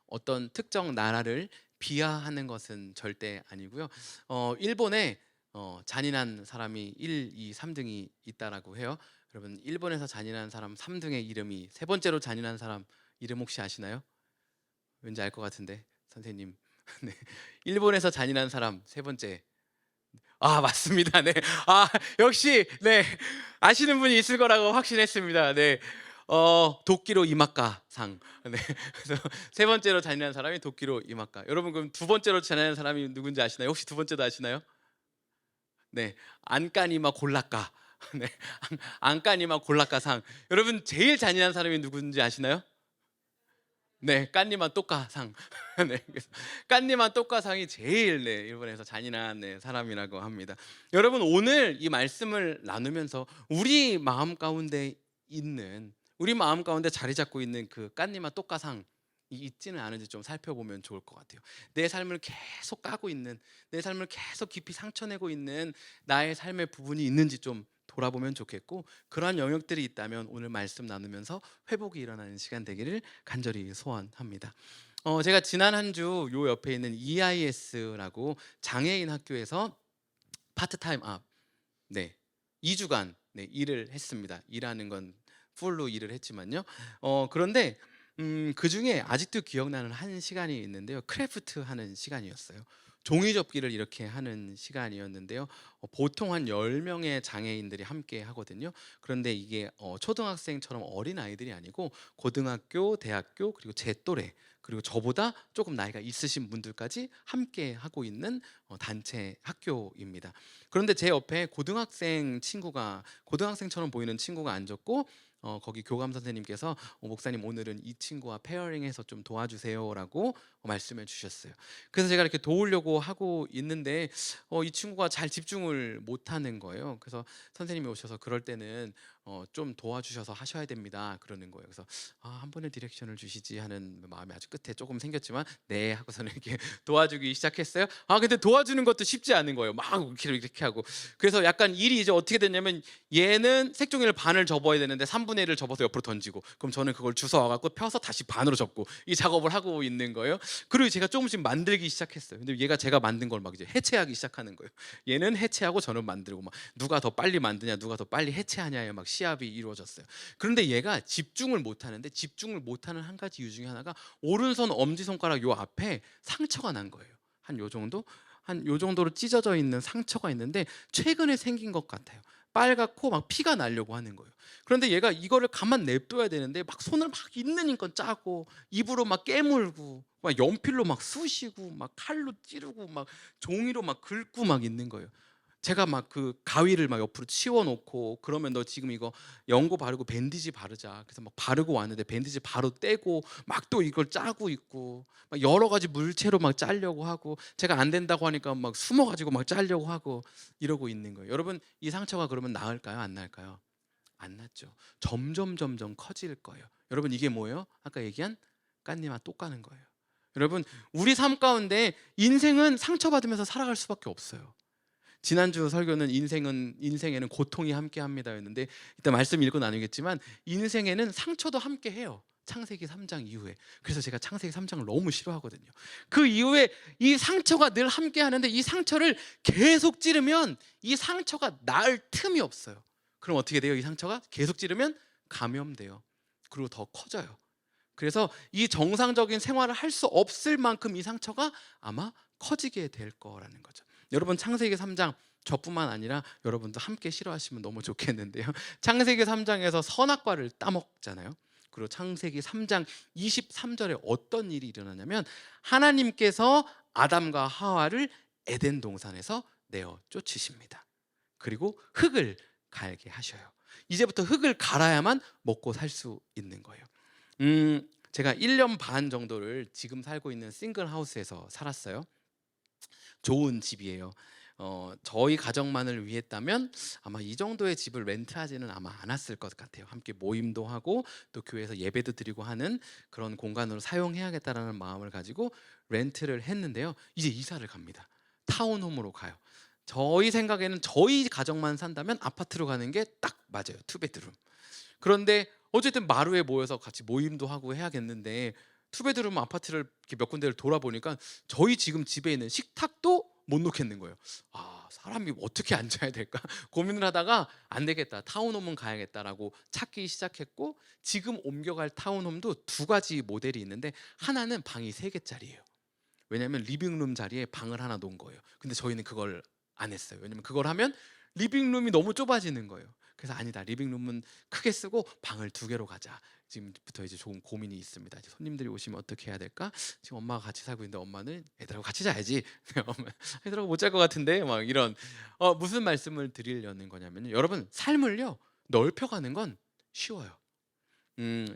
어떤 특정 나라를 비하하는 것은 절대 아니고요. 일본에 잔인한 사람이 1, 2, 3등이 있다라고 해요. 여러분 일본에서 잔인한 사람 3등의 이름이 세 번째로 잔인한 사람 이름 혹시 아시나요? 왠지 알 것 같은데 선생님. 네. 일본에서 잔인한 사람 세 번째. 아 맞습니다. 네. 아 역시 네. 아시는 분이 있을 거라고 확신했습니다. 네. 도끼로 이마카상. 네. 그래서 세 번째로 잔인한 사람이 도끼로 이마카. 여러분 그럼 두 번째로 잔인한 사람이 누군지 아시나요? 혹시 두 번째도 아시나요? 네. 안까니마 골라까. 네. 안까니마 골라까상. 여러분 제일 잔인한 사람이 누군지 아시나요? 네. 깐니만 또까상. 네. 그래서 깐니만 또까상이 제일 네 일본에서 잔인한 네 사람이라고 합니다. 여러분 오늘 이 말씀을 나누면서 우리 마음 가운데 자리 잡고 있는 그 깐니만 또까상 이 있지는 않은지 좀 살펴보면 좋을 것 같아요. 내 삶을 계속 까고 있는, 내 삶을 계속 깊이 상처내고 있는 나의 삶의 부분이 있는지 좀 돌아보면 좋겠고, 그러한 영역들이 있다면 오늘 말씀 나누면서 회복이 일어나는 시간 되기를 간절히 소원합니다. 제가 지난 한 주 요 옆에 있는 EIS라고 장애인 학교에서 파트타임 네 2주간 네 일을 했습니다. 일하는 건 풀로 일을 했지만요. 그런데 그중에 아직도 기억나는 한 시간이 있는데요. 크래프트 하는 시간이었어요. 종이 접기를 이렇게 하는 시간이었는데요. 보통 한 10명의 장애인들이 함께 하거든요. 그런데 이게 초등학생처럼 어린아이들이 아니고 고등학교, 대학교 그리고 제 또래 그리고 저보다 조금 나이가 있으신 분들까지 함께 하고 있는 단체 학교입니다. 그런데 제 옆에 고등학생처럼 보이는 친구가 앉았고 거기 교감 선생님께서 목사님 오늘은 이 친구와 페어링해서 좀 도와주세요라고 말씀해 주셨어요. 그래서 제가 이렇게 도우려고 하고 있는데 이 친구가 잘 집중을 못 하는 거예요. 그래서 선생님이 오셔서 그럴 때는 좀 도와주셔서 하셔야 됩니다. 그러는 거예요. 그래서 한 번의 디렉션을 주시지 하는 마음이 아주 끝에 조금 생겼지만 네 하고서는 이렇게 도와주기 시작했어요. 근데 도와주는 것도 쉽지 않은 거예요. 막 이렇게 하고. 그래서 약간 일이 이제 어떻게 됐냐면 얘는 색종이를 반을 접어야 되는데 3분의 1을 접어서 옆으로 던지고 그럼 저는 그걸 주워 와갖고 펴서 다시 반으로 접고 이 작업을 하고 있는 거예요. 그리고 제가 조금씩 만들기 시작했어요. 근데 얘가 제가 만든 걸 막 이제 해체하기 시작하는 거예요. 얘는 해체하고 저는 만들고 막 누가 더 빨리 만드냐 누가 더 빨리 해체하냐에 막 시합이 이루어졌어요. 그런데 얘가 집중을 못 하는데 집중을 못 하는 한 가지 이유 중에 하나가 오른손 엄지손가락 요 앞에 상처가 난 거예요. 한 요 정도? 한 요 정도로 찢어져 있는 상처가 있는데 최근에 생긴 것 같아요. 빨갛고 막 피가 나려고 하는 거예요. 그런데 얘가 이거를 가만 냅둬야 되는데 막 손을 막 있는 힘껏 짜고 입으로 막 깨물고 막 연필로 막 쑤시고 막 칼로 찌르고 막 종이로 막 긁고 막 있는 거예요. 제가 막 그 가위를 막 옆으로 치워 놓고 그러면 너 지금 이거 연고 바르고 밴디지 바르자. 그래서 막 바르고 왔는데 밴디지 바로 떼고 막 또 이걸 짜고 있고 막 여러 가지 물체로 막 짜려고 하고 제가 안 된다고 하니까 막 숨어 가지고 막 짜려고 하고 이러고 있는 거예요. 여러분 이 상처가 그러면 나을까요? 안 나을까요? 안 낫죠. 점점 커질 거예요. 여러분 이게 뭐예요? 아까 얘기한 깐님아 또 까는 거예요. 여러분 우리 삶 가운데 인생은 상처받으면서 살아갈 수밖에 없어요. 지난주 설교는 인생에는 고통이 함께합니다였는데 이따 말씀 읽고 나누겠지만 인생에는 상처도 함께해요. 창세기 3장 이후에. 그래서 제가 창세기 3장을 너무 싫어하거든요. 그 이후에 이 상처가 늘 함께하는데 이 상처를 계속 찌르면 이 상처가 나을 틈이 없어요. 그럼 어떻게 돼요? 이 상처가 계속 찌르면 감염돼요. 그리고 더 커져요. 그래서 이 정상적인 생활을 할 수 없을 만큼 이 상처가 아마 커지게 될 거라는 거죠. 여러분 창세기 3장 저뿐만 아니라 여러분도 함께 싫어하시면 너무 좋겠는데요. 창세기 3장에서 선악과를 따먹잖아요. 그리고 창세기 3장 23절에 어떤 일이 일어나냐면 하나님께서 아담과 하와를 에덴 동산에서 내어 쫓으십니다. 그리고 흙을 갈게 하셔요. 이제부터 흙을 갈아야만 먹고 살 수 있는 거예요. 제가 1년 반 정도를 지금 살고 있는 싱글 하우스에서 살았어요. 좋은 집이에요. 저희 가정만을 위했다면 아마 이 정도의 집을 렌트하지는 아마 않았을 것 같아요. 함께 모임도 하고 또 교회에서 예배도 드리고 하는 그런 공간으로 사용해야겠다라는 마음을 가지고 렌트를 했는데요. 이제 이사를 갑니다. 타운홈으로 가요. 저희 생각에는 저희 가정만 산다면 아파트로 가는 게 딱 맞아요. 투베드룸. 그런데 어쨌든 마루에 모여서 같이 모임도 하고 해야겠는데 투베드룸 아파트를 이렇게 몇 군데를 돌아보니까 저희 지금 집에 있는 식탁도 못 놓겠는 거예요. 아, 사람이 어떻게 앉아야 될까 고민을 하다가 안 되겠다, 타운홈은 가야겠다라고 찾기 시작했고, 지금 옮겨갈 타운홈도 두 가지 모델이 있는데 하나는 방이 3개짜리예요. 왜냐하면 리빙룸 자리에 방을 하나 놓은 거예요. 근데 저희는 그걸 안 했어요. 왜냐면 그걸 하면 리빙룸이 너무 좁아지는 거예요. 그래서 아니다, 리빙룸은 크게 쓰고 방을 2개로 가자. 지금부터 이제 조금 고민이 있습니다. 이제 손님들이 오시면 어떻게 해야 될까? 지금 엄마가 같이 살고 있는데 엄마는 애들하고 같이 자야지. 엄마 애들하고 못 잘 것 같은데 막 이런, 무슨 말씀을 드리려는 거냐면요, 여러분 삶을요 넓혀가는 건 쉬워요.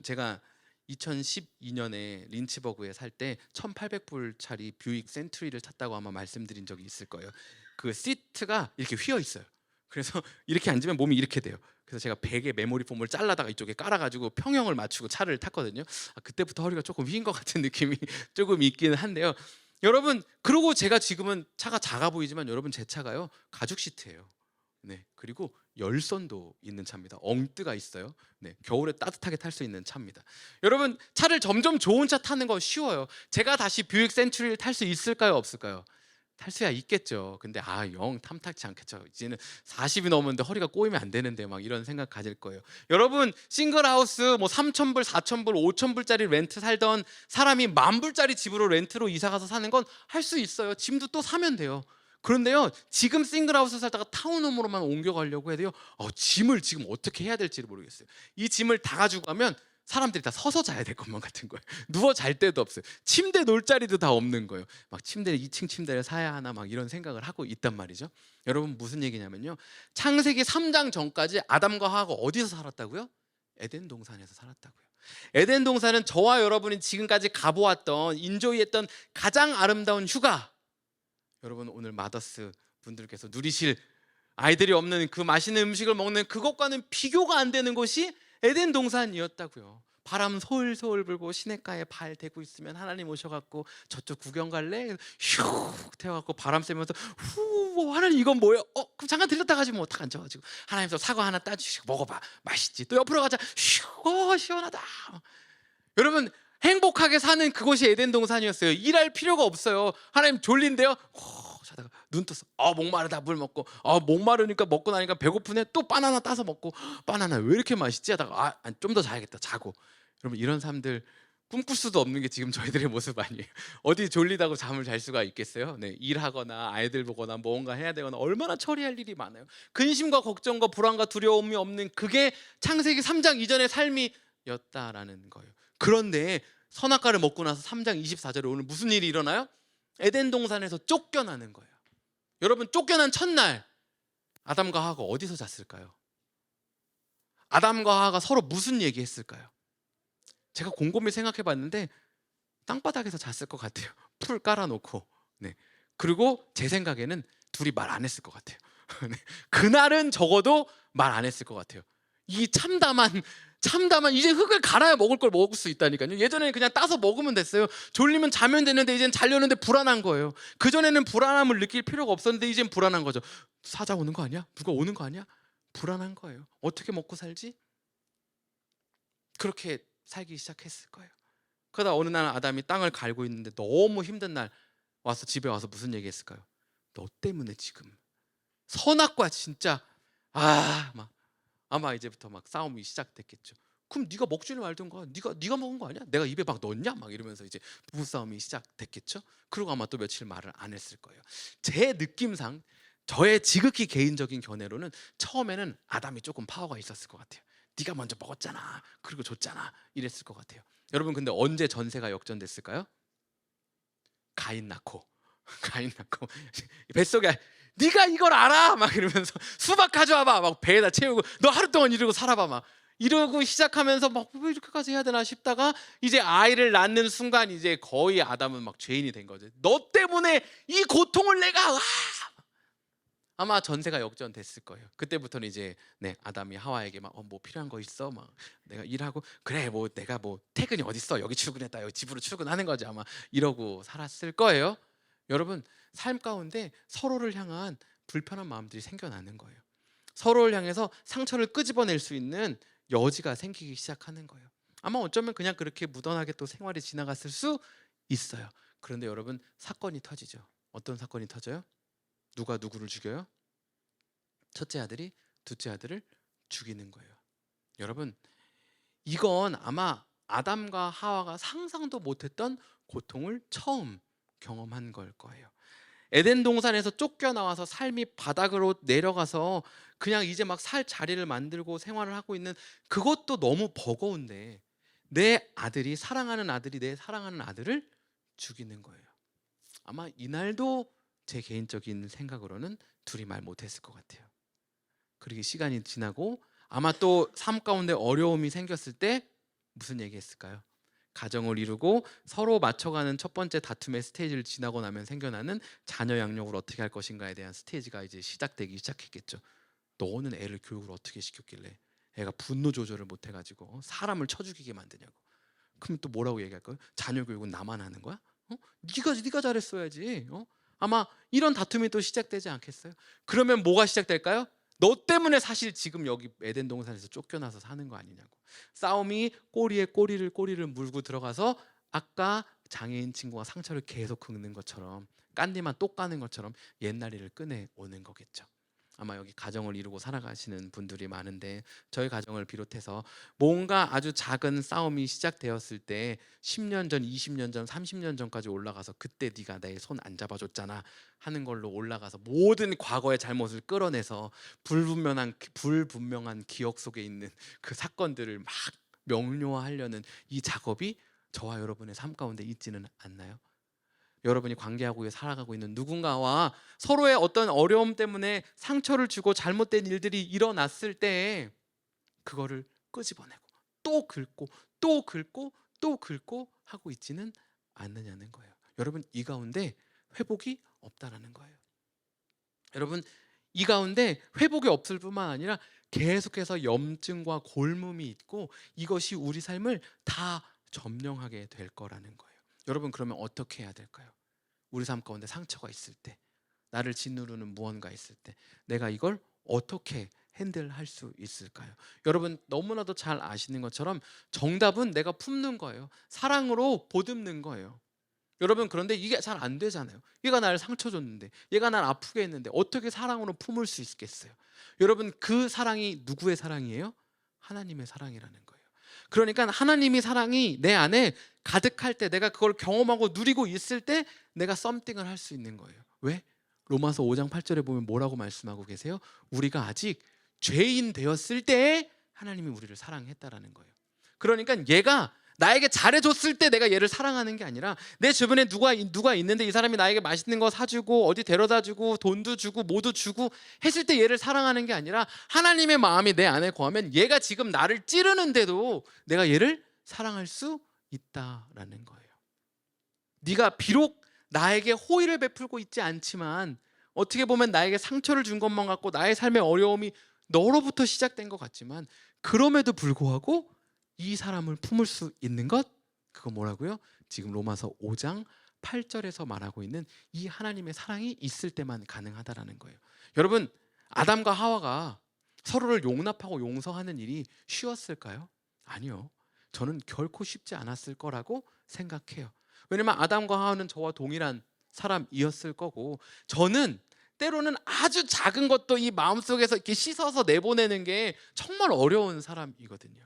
제가 2012년에 린츠버그에 살 때 1,800불짜리 뷰익 센트리를 탔다고 아마 말씀드린 적이 있을 거예요. 그 시트가 이렇게 휘어 있어요. 그래서 이렇게 앉으면 몸이 이렇게 돼요. 그래서 제가 베개 메모리 폼을 잘라다가 이쪽에 깔아가지고 평형을 맞추고 차를 탔거든요. 그때부터 허리가 조금 휘인 것 같은 느낌이 조금 있기는 한데요. 여러분, 그리고 제가 지금은 차가 작아 보이지만 여러분, 제 차가요 가죽 시트예요. 네, 그리고 열선도 있는 차입니다. 엉뜨가 있어요. 네, 겨울에 따뜻하게 탈 수 있는 차입니다. 여러분, 차를 점점 좋은 차 타는 거 쉬워요. 제가 다시 뷰익 센츄리를 탈 수 있을까요, 없을까요? 탈 수야 있겠죠. 근데 영 탐탁지 않겠죠. 이제는 40이 넘었는데 허리가 꼬이면 안 되는데 막 이런 생각 가질 거예요. 여러분, 싱글하우스 뭐 3,000불, 4,000불, 5,000불짜리 렌트 살던 사람이 10,000불짜리 집으로 렌트로 이사 가서 사는 건 할 수 있어요. 짐도 또 사면 돼요. 그런데요, 지금 싱글하우스 살다가 타운홈으로만 옮겨가려고 해도요, 짐을 지금 어떻게 해야 될지를 모르겠어요. 이 짐을 다 가지고 가면 사람들이 다 서서 자야 될 것만 같은 거예요. 누워 잘 데도 없어요. 침대 놓을 자리도 다 없는 거예요. 막 침대 2층 침대를 사야 하나 막 이런 생각을 하고 있단 말이죠. 여러분, 무슨 얘기냐면요, 창세기 3장 전까지 아담과 하와가 어디서 살았다고요? 에덴 동산에서 살았다고요. 에덴 동산은 저와 여러분이 지금까지 가보았던, 인조이했던 가장 아름다운 휴가, 여러분 오늘 마더스 분들께서 누리실 아이들이 없는 그 맛있는 음식을 먹는 그것과는 비교가 안 되는 곳이 에덴 동산이었다고요. 바람 솔솔 불고 시냇가에 발 대고 있으면 하나님 오셔갖고 저쪽 구경 갈래? 휴 태워갖고 바람 쐬면서 후, 하나님 이건 뭐예요? 그럼 잠깐 들렸다 가지 뭐 딱 앉아가지고 하나님께서 사과 하나 따주시고 먹어봐, 맛있지. 또 옆으로 가자, 휴 시원하다. 여러분, 행복하게 사는 그곳이 에덴 동산이었어요. 일할 필요가 없어요. 하나님 졸린데요, 자다가 눈 떴어. 목마르다, 물 먹고. 목마르니까 먹고 나니까 배고프네. 또 바나나 따서 먹고. 바나나 왜 이렇게 맛있지 하다가 좀 더 자야겠다, 자고. 여러분, 이런 삶들 꿈꿀 수도 없는 게 지금 저희들의 모습 아니에요. 어디 졸리다고 잠을 잘 수가 있겠어요? 네, 일하거나 아이들 보거나 뭔가 해야 되거나 얼마나 처리할 일이 많아요. 근심과 걱정과 불안과 두려움이 없는 그게 창세기 3장 이전의 삶이었다라는 거예요. 그런데 선악과를 먹고 나서 3장 24절에 오늘 무슨 일이 일어나요? 에덴 동산에서 쫓겨나는 거예요. 여러분, 쫓겨난 첫날 아담과 하와가 어디서 잤을까요? 아담과 하와가 서로 무슨 얘기했을까요? 제가 곰곰이 생각해 봤는데 땅바닥에서 잤을 것 같아요. 풀 깔아놓고. 네. 그리고 제 생각에는 둘이 말 안 했을 것 같아요. 네. 그날은 적어도 말 안 했을 것 같아요. 이 참담한 이제 흙을 갈아야 먹을 걸 먹을 수 있다니까요. 예전에는 그냥 따서 먹으면 됐어요. 졸리면 자면 되는데 이젠 자려는데 불안한 거예요. 그전에는 불안함을 느낄 필요가 없었는데 이젠 불안한 거죠. 사자 오는 거 아니야? 누가 오는 거 아니야? 불안한 거예요. 어떻게 먹고 살지? 그렇게 살기 시작했을 거예요. 그러다 어느 날 아담이 땅을 갈고 있는데 너무 힘든 날 와서 집에 와서 무슨 얘기했을까요? 너 때문에 지금 선악과 진짜 막 아마 이제부터 막 싸움이 시작됐겠죠. 그럼 네가 먹지를 말든가. 네가 먹은 거 아니야? 내가 입에 막 넣었냐? 막 이러면서 이제 부부 싸움이 시작됐겠죠. 그리고 아마 또 며칠 말을 안 했을 거예요. 제 느낌상, 저의 지극히 개인적인 견해로는 처음에는 아담이 조금 파워가 있었을 것 같아요. 네가 먼저 먹었잖아, 그리고 줬잖아, 이랬을 것 같아요. 여러분, 근데 언제 전세가 역전됐을까요? 가인 낳고 가인 낳고 뱃속에 네가 이걸 알아? 막 이러면서 수박 가져와봐, 막 배에다 채우고 너 하루 동안 이러고 살아봐, 막 이러고 시작하면서 막 왜 이렇게까지 해야 되나 싶다가 이제 아이를 낳는 순간 이제 거의 아담은 막 죄인이 된 거죠. 너 때문에 이 고통을 내가 아마 전세가 역전됐을 거예요. 그때부터는 이제 아담이 하와에게 막 뭐 필요한 거 있어? 막 내가 일하고 그래, 뭐 내가 뭐 퇴근이 어딨어? 여기 출근했다, 여기 집으로 출근하는 거지, 아마 이러고 살았을 거예요. 여러분, 삶 가운데 서로를 향한 불편한 마음들이 생겨나는 거예요. 서로를 향해서 상처를 끄집어낼 수 있는 여지가 생기기 시작하는 거예요. 아마 어쩌면 그냥 그렇게 무던하게 또 생활이 지나갔을 수 있어요. 그런데 여러분, 사건이 터지죠. 어떤 사건이 터져요? 누가 누구를 죽여요? 첫째 아들이 둘째 아들을 죽이는 거예요. 여러분, 이건 아마 아담과 하와가 상상도 못했던 고통을 처음 경험한 걸 거예요. 에덴 동산에서 쫓겨나와서 삶이 바닥으로 내려가서 그냥 이제 막 살 자리를 만들고 생활을 하고 있는 그것도 너무 버거운데, 내 아들이, 사랑하는 아들이 내 사랑하는 아들을 죽이는 거예요. 아마 이날도 제 개인적인 생각으로는 둘이 말 못했을 것 같아요. 그리고 시간이 지나고 아마 또 삶 가운데 어려움이 생겼을 때 무슨 얘기했을까요? 가정을 이루고 서로 맞춰가는 첫 번째 다툼의 스테이지를 지나고 나면 생겨나는 자녀 양육을 어떻게 할 것인가에 대한 스테이지가 이제 시작되기 시작했겠죠. 너는 애를 교육을 어떻게 시켰길래 애가 분노 조절을 못 해가지고 사람을 쳐 죽이게 만드냐고. 그럼 또 뭐라고 얘기할 거예요? 자녀 교육은 나만 하는 거야? 네가 잘했어야지. 아마 이런 다툼이 또 시작되지 않겠어요? 그러면 뭐가 시작될까요? 너 때문에 사실 지금 여기 에덴 동산에서 쫓겨나서 사는 거 아니냐고. 싸움이 꼬리에 꼬리를 물고 들어가서 아까 장애인 친구가 상처를 계속 긁는 것처럼, 깐디만 또 까는 것처럼 옛날 일을 꺼내 오는 거겠죠. 아마 여기 가정을 이루고 살아가시는 분들이 많은데, 저희 가정을 비롯해서 뭔가 아주 작은 싸움이 시작되었을 때 10년 전, 20년 전, 30년 전까지 올라가서 그때 네가 내 손 안 잡아줬잖아 하는 걸로 올라가서 모든 과거의 잘못을 끌어내서 불분명한 기억 속에 있는 그 사건들을 막 명료화하려는 이 작업이 저와 여러분의 삶 가운데 있지는 않나요? 여러분이 관계하고 살아가고 있는 누군가와 서로의 어떤 어려움 때문에 상처를 주고 잘못된 일들이 일어났을 때 그거를 끄집어내고 또 긁고 또 긁고 또 긁고 하고 있지는 않느냐는 거예요. 여러분, 이 가운데 회복이 없다라는 거예요. 여러분, 이 가운데 회복이 없을 뿐만 아니라 계속해서 염증과 골μum이 있고 이것이 우리 삶을 다 점령하게 될 거라는 거예요. 여러분, 그러면 어떻게 해야 될까요? 우리 삶 가운데 상처가 있을 때, 나를 짓누르는 무언가 있을 때 내가 이걸 어떻게 핸들할 수 있을까요? 여러분, 너무나도 잘 아시는 것처럼 정답은 내가 품는 거예요. 사랑으로 보듬는 거예요. 여러분, 그런데 이게 잘 안 되잖아요. 얘가 나를 상처 줬는데, 얘가 날 아프게 했는데 어떻게 사랑으로 품을 수 있겠어요? 여러분, 그 사랑이 누구의 사랑이에요? 하나님의 사랑이라는 거예요. 그러니까 하나님이 사랑이 내 안에 가득할 때, 내가 그걸 경험하고 누리고 있을 때 내가 썸띵을 할 수 있는 거예요. 왜? 로마서 5장 8절에 보면 뭐라고 말씀하고 계세요? 우리가 아직 죄인 되었을 때에 하나님이 우리를 사랑했다라는 거예요. 그러니까 얘가 나에게 잘해줬을 때 내가 얘를 사랑하는 게 아니라, 내 주변에 누가 있는데 이 사람이 나에게 맛있는 거 사주고 어디 데려다주고 돈도 주고 뭐도 주고 했을 때 얘를 사랑하는 게 아니라, 하나님의 마음이 내 안에 거하면 얘가 지금 나를 찌르는데도 내가 얘를 사랑할 수 있다라는 거예요. 네가 비록 나에게 호의를 베풀고 있지 않지만, 어떻게 보면 나에게 상처를 준 것만 같고 나의 삶의 어려움이 너로부터 시작된 것 같지만, 그럼에도 불구하고 이 사람을 품을 수 있는 것, 그거 뭐라고요? 지금 로마서 5장 8절에서 말하고 있는 이 하나님의 사랑이 있을 때만 가능하다라는 거예요. 여러분, 아담과 하와가 서로를 용납하고 용서하는 일이 쉬웠을까요? 아니요. 저는 결코 쉽지 않았을 거라고 생각해요. 왜냐면 아담과 하와는 저와 동일한 사람이었을 거고, 저는 때로는 아주 작은 것도 이 마음속에서 이렇게 씻어서 내보내는 게 정말 어려운 사람이거든요.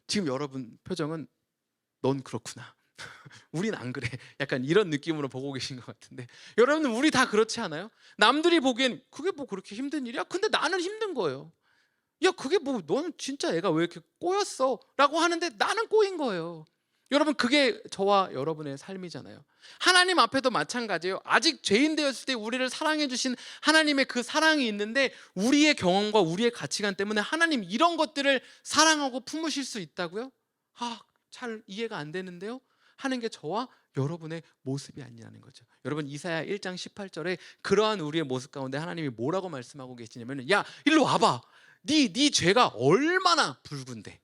지금 여러분 표정은 넌 그렇구나, 우린 안 그래, 약간 이런 느낌으로 보고 계신 것 같은데, 여러분, 우리 다 그렇지 않아요? 남들이 보기엔 그게 뭐 그렇게 힘든 일이야? 근데 나는 힘든 거예요. 야, 그게 뭐, 너는 진짜 애가 왜 이렇게 꼬였어? 라고 하는데 나는 꼬인 거예요. 여러분, 그게 저와 여러분의 삶이잖아요. 하나님 앞에도 마찬가지예요. 아직 죄인 되었을 때 우리를 사랑해 주신 하나님의 그 사랑이 있는데, 우리의 경험과 우리의 가치관 때문에 하나님 이런 것들을 사랑하고 품으실 수 있다고요? 잘 이해가 안 되는데요? 하는 게 저와 여러분의 모습이 아니라는 거죠. 여러분, 이사야 1장 18절에 그러한 우리의 모습 가운데 하나님이 뭐라고 말씀하고 계시냐면, 야, 일로 와봐. 네 죄가 얼마나 붉은데,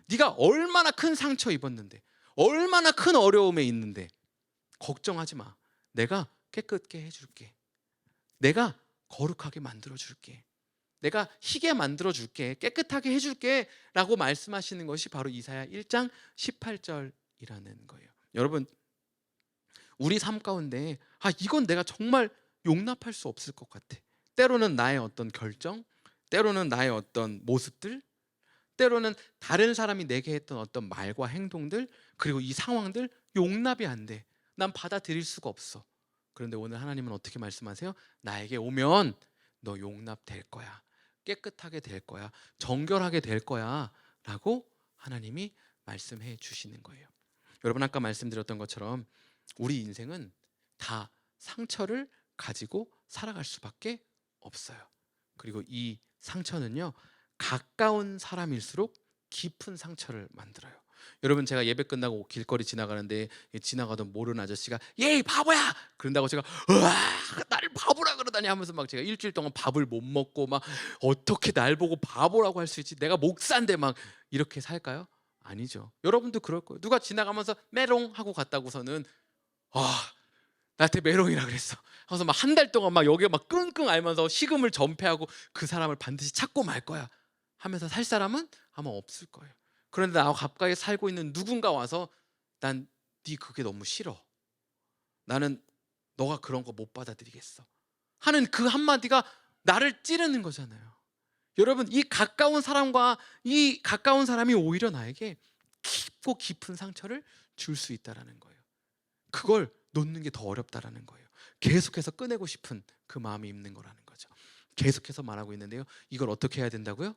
네가 얼마나 큰 상처 입었는데, 얼마나 큰 어려움에 있는데 걱정하지 마. 내가 깨끗게 해줄게. 내가 거룩하게 만들어줄게. 내가 희게 만들어 줄게, 깨끗하게 해줄게 라고 말씀하시는 것이 바로 이사야 1장 18절이라는 거예요. 여러분, 우리 삶 가운데 이건 내가 정말 용납할 수 없을 것 같아. 때로는 나의 어떤 결정, 때로는 나의 어떤 모습들, 때로는 다른 사람이 내게 했던 어떤 말과 행동들, 그리고 이 상황들 용납이 안 돼. 난 받아들일 수가 없어. 그런데 오늘 하나님은 어떻게 말씀하세요? 나에게 오면 너 용납될 거야. 깨끗하게 될 거야. 정결하게 될 거야. 라고 하나님이 말씀해 주시는 거예요. 여러분, 아까 말씀드렸던 것처럼 우리 인생은 다 상처를 가지고 살아갈 수밖에 없어요. 그리고 이 상처는요, 가까운 사람일수록 깊은 상처를 만들어요. 여러분, 제가 예배 끝나고 길거리 지나가는데 지나가던 모르는 아저씨가 예이 바보야! 그런다고 제가 으아 나를 바보라 그러다니 하면서 막 제가 일주일 동안 밥을 못 먹고 막 어떻게 날 보고 바보라고 할 수 있지? 내가 목사인데 막 이렇게 살까요? 아니죠. 여러분도 그럴 거예요. 누가 지나가면서 메롱 하고 갔다고서는 나한테 메롱이라 그랬어 하면서 막 한 달 동안 막 여기에 막 끙끙 앓면서 식음을 전폐하고 그 사람을 반드시 찾고 말 거야 하면서 살 사람은 아마 없을 거예요. 그런데 나와 가까이 살고 있는 누군가 와서 난 네 그게 너무 싫어, 나는 너가 그런 거 못 받아들이겠어 하는 그 한마디가 나를 찌르는 거잖아요. 여러분, 이 가까운 사람과 이 가까운 사람이 오히려 나에게 깊고 깊은 상처를 줄 수 있다라는 거예요. 그걸 놓는 게 더 어렵다라는 거예요. 계속해서 꺼내고 싶은 그 마음이 있는 거라는 거죠. 계속해서 말하고 있는데요, 이걸 어떻게 해야 된다고요?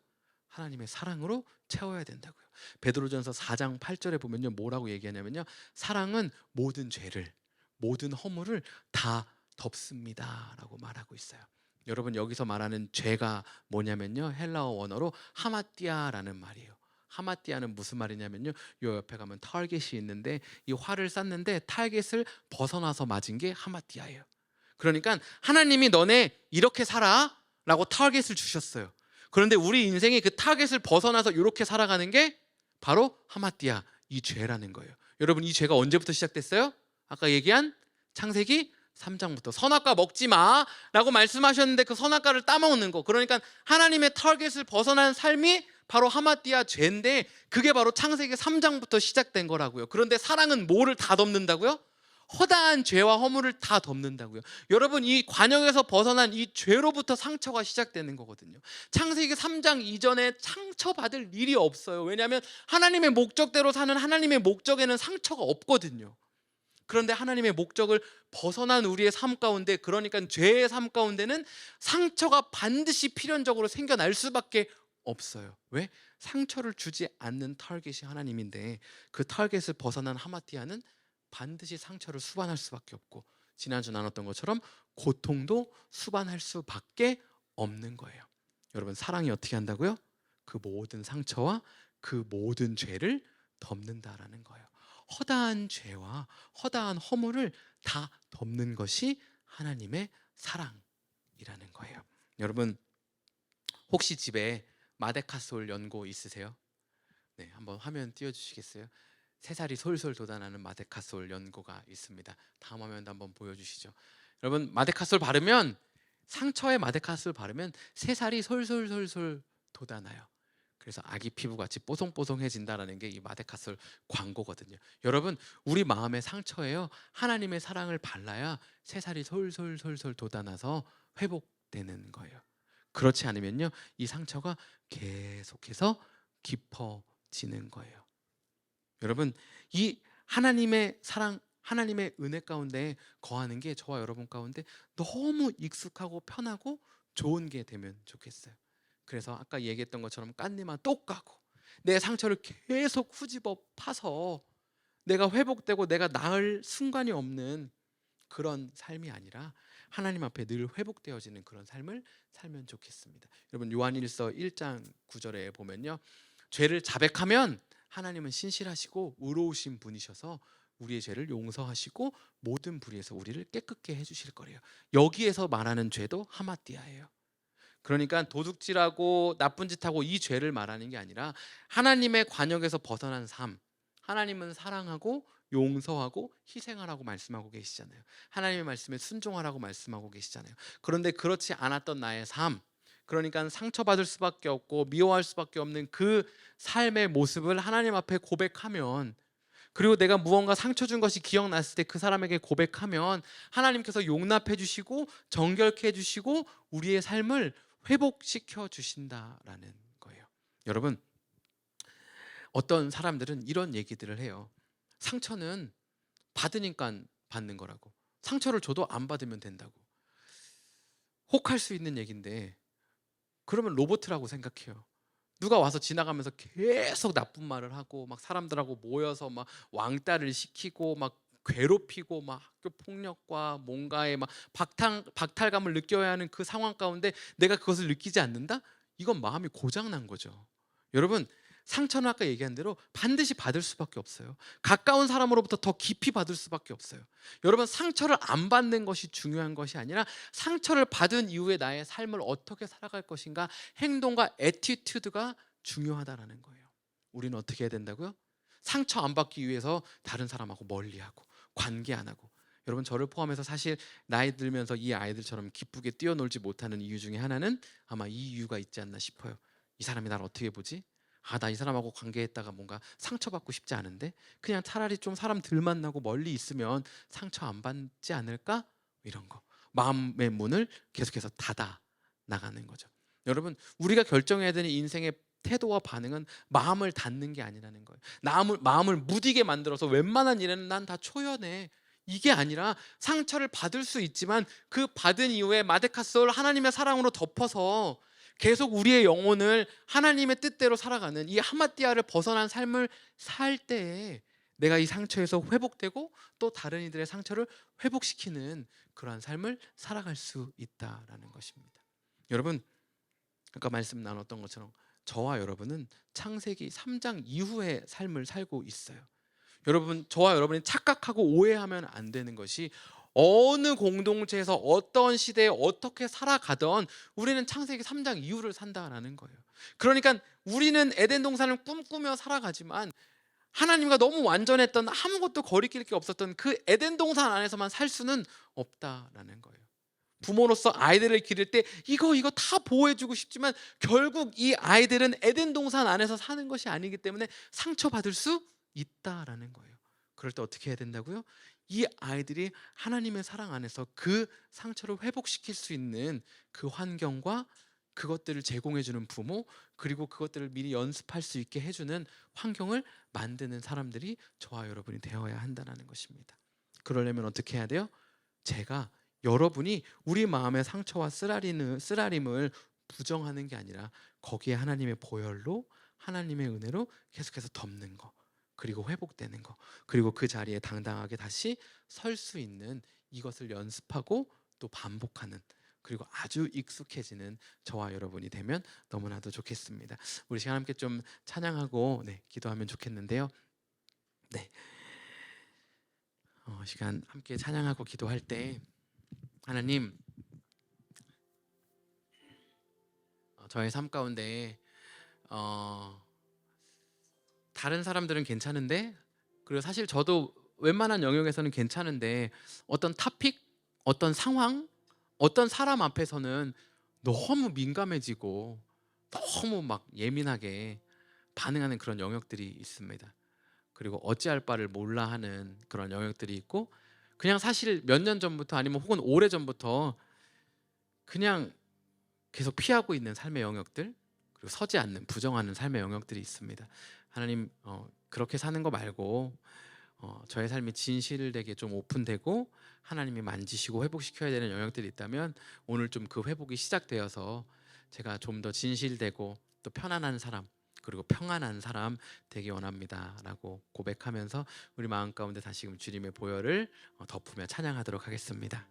하나님의 사랑으로 채워야 된다고요. 베드로전서 4장 8절에 보면요, 뭐라고 얘기하냐면요, 사랑은 모든 죄를, 모든 허물을 다 덮습니다라고 말하고 있어요. 여러분, 여기서 말하는 죄가 뭐냐면요, 헬라어 원어로 하마띠아라는 말이에요. 하마띠아는 무슨 말이냐면요, 요 옆에 가면 타겟이 있는데 이 활을 쐈는데 타겟을 벗어나서 맞은 게 하마띠아예요. 그러니까 하나님이 너네 이렇게 살아 라고 타겟을 주셨어요. 그런데 우리 인생이 그 타겟을 벗어나서 이렇게 살아가는 게 바로 하마띠아, 이 죄라는 거예요. 여러분, 이 죄가 언제부터 시작됐어요? 아까 얘기한 창세기 3장부터 선악과 먹지 마 라고 말씀하셨는데 그 선악과를 따먹는 거, 그러니까 하나님의 타겟을 벗어난 삶이 바로 하마띠아 죄인데 그게 바로 창세기 3장부터 시작된 거라고요. 그런데 사랑은 뭐를 다 덮는다고요? 허다한 죄와 허물을 다 덮는다고요. 여러분, 이 관역에서 벗어난 이 죄로부터 상처가 시작되는 거거든요. 창세기 3장 이전에 상처받을 일이 없어요. 왜냐하면 하나님의 목적대로 사는 하나님의 목적에는 상처가 없거든요. 그런데 하나님의 목적을 벗어난 우리의 삶 가운데, 그러니까 죄의 삶 가운데는 상처가 반드시 필연적으로 생겨날 수밖에 없어요. 왜? 상처를 주지 않는 타겟이 하나님인데 그 타겟을 벗어난 하마티아는 반드시 상처를 수반할 수밖에 없고, 지난주 나눴던 것처럼 고통도 수반할 수밖에 없는 거예요. 여러분, 사랑이 어떻게 한다고요? 그 모든 상처와 그 모든 죄를 덮는다라는 거예요. 허다한 죄와 허다한 허물을 다 덮는 것이 하나님의 사랑이라는 거예요. 여러분, 혹시 집에 마데카솔 연고 있으세요? 네, 한번 화면 띄워주시겠어요? 새살이 솔솔 돋아나는 마데카솔 연고가 있습니다. 다음 화면도 한번 보여주시죠. 여러분, 마데카솔 바르면, 상처에 마데카솔 바르면 새살이 솔솔솔솔 돋아나요. 그래서 아기 피부같이 뽀송뽀송해진다라는 게 이 마데카솔 광고거든요. 여러분, 우리 마음의 상처에요, 하나님의 사랑을 발라야 새살이 솔솔솔솔 돋아나서 회복되는 거예요. 그렇지 않으면요, 이 상처가 계속해서 깊어지는 거예요. 여러분, 이 하나님의 사랑, 하나님의 은혜 가운데 거하는 게 저와 여러분 가운데 너무 익숙하고 편하고 좋은 게 되면 좋겠어요. 그래서 아까 얘기했던 것처럼 깐니만 똑 까고 내 상처를 계속 후집어 파서 내가 회복되고 내가 나을 순간이 없는 그런 삶이 아니라 하나님 앞에 늘 회복되어지는 그런 삶을 살면 좋겠습니다. 여러분, 요한일서 1장 9절에 보면요, 죄를 자백하면 하나님은 신실하시고 의로우신 분이셔서 우리의 죄를 용서하시고 모든 불의에서 우리를 깨끗게 해주실 거래요. 여기에서 말하는 죄도 하마띠아예요. 그러니까 도둑질하고 나쁜 짓하고 이 죄를 말하는 게 아니라 하나님의 관역에서 벗어난 삶, 하나님은 사랑하고 용서하고 희생하라고 말씀하고 계시잖아요. 하나님의 말씀에 순종하라고 말씀하고 계시잖아요. 그런데 그렇지 않았던 나의 삶, 그러니까 상처받을 수밖에 없고 미워할 수밖에 없는 그 삶의 모습을 하나님 앞에 고백하면, 그리고 내가 무언가 상처 준 것이 기억났을 때 그 사람에게 고백하면 하나님께서 용납해 주시고 정결케 해 주시고 우리의 삶을 회복시켜 주신다라는 거예요. 여러분, 어떤 사람들은 이런 얘기들을 해요. 상처는 받으니까 받는 거라고. 상처를 줘도 안 받으면 된다고. 혹할 수 있는 얘기인데, 그러면 로봇이라고 생각해요. 누가 와서 지나가면서 계속 나쁜 말을 하고 막 사람들하고 모여서 막 왕따를 시키고 막 괴롭히고 막 학교 폭력과 뭔가의 막 박탈감을 느껴야 하는 그 상황 가운데 내가 그것을 느끼지 않는다? 이건 마음이 고장 난 거죠. 여러분, 상처는 아까 얘기한 대로 반드시 받을 수밖에 없어요. 가까운 사람으로부터 더 깊이 받을 수밖에 없어요. 여러분, 상처를 안 받는 것이 중요한 것이 아니라 상처를 받은 이후에 나의 삶을 어떻게 살아갈 것인가, 행동과 애티튜드가 중요하다라는 거예요. 우리는 어떻게 해야 된다고요? 상처 안 받기 위해서 다른 사람하고 멀리하고 관계 안 하고. 여러분, 저를 포함해서 사실 나이 들면서 이 아이들처럼 기쁘게 뛰어놀지 못하는 이유 중에 하나는 아마 이 이유가 있지 않나 싶어요. 이 사람이 나를 어떻게 보지? 나 이 사람하고 관계했다가 뭔가 상처받고 싶지 않은데 그냥 차라리 좀 사람 덜 만나고 멀리 있으면 상처 안 받지 않을까? 이런 거. 마음의 문을 계속해서 닫아 나가는 거죠. 여러분, 우리가 결정해야 되는 인생의 태도와 반응은 마음을 닫는 게 아니라는 거예요. 마음을 무디게 만들어서 웬만한 일에는 난 다 초연해, 이게 아니라 상처를 받을 수 있지만 그 받은 이후에 마데카솔 하나님의 사랑으로 덮어서 계속 우리의 영혼을 하나님의 뜻대로 살아가는 이 하마띠아를 벗어난 삶을 살 때에 내가 이 상처에서 회복되고 또 다른 이들의 상처를 회복시키는 그러한 삶을 살아갈 수 있다라는 것입니다. 여러분, 아까 말씀 나눴던 것처럼 저와 여러분은 창세기 3장 이후의 삶을 살고 있어요. 여러분, 저와 여러분이 착각하고 오해하면 안 되는 것이, 어느 공동체에서 어떤 시대에 어떻게 살아가던 우리는 창세기 3장 이후를 산다라는 거예요. 그러니까 우리는 에덴 동산을 꿈꾸며 살아가지만 하나님과 너무 완전했던, 아무것도 거리낄 게 없었던 그 에덴 동산 안에서만 살 수는 없다라는 거예요. 부모로서 아이들을 기를 때 이거 다 보호해주고 싶지만 결국 이 아이들은 에덴 동산 안에서 사는 것이 아니기 때문에 상처받을 수 있다라는 거예요. 그럴 때 어떻게 해야 된다고요? 이 아이들이 하나님의 사랑 안에서 그 상처를 회복시킬 수 있는 그 환경과 그것들을 제공해주는 부모, 그리고 그것들을 미리 연습할 수 있게 해주는 환경을 만드는 사람들이 저와 여러분이 되어야 한다는 것입니다. 그러려면 어떻게 해야 돼요? 제가 여러분이 우리 마음의 상처와 쓰라림을 부정하는 게 아니라 거기에 하나님의 보혈로, 하나님의 은혜로 계속해서 덮는 거, 그리고 회복되는 거, 그리고 그 자리에 당당하게 다시 설 수 있는 이것을 연습하고 또 반복하는, 그리고 아주 익숙해지는 저와 여러분이 되면 너무나도 좋겠습니다. 우리 시간 함께 좀 찬양하고 기도하면 좋겠는데요. 네, 시간 함께 찬양하고 기도할 때 하나님, 저의 삶 가운데 다른 사람들은 괜찮은데, 그리고 사실 저도 웬만한 영역에서는 괜찮은데 어떤 토픽, 어떤 상황, 어떤 사람 앞에서는 너무 민감해지고 너무 막 예민하게 반응하는 그런 영역들이 있습니다. 그리고 어찌할 바를 몰라 하는 그런 영역들이 있고, 그냥 사실 몇 년 전부터 아니면 혹은 오래 전부터 그냥 계속 피하고 있는 삶의 영역들, 그리고 서지 않는, 부정하는 삶의 영역들이 있습니다. 하나님, 그렇게 사는 거 말고 저의 삶이 진실되게 좀 오픈되고 하나님이 만지시고 회복시켜야 되는 영역들이 있다면 오늘 좀 그 회복이 시작되어서 제가 좀 더 진실되고 또 편안한 사람, 그리고 평안한 사람 되기 원합니다 라고 고백하면서 우리 마음 가운데 다시금 주님의 보혈을 덮으며 찬양하도록 하겠습니다.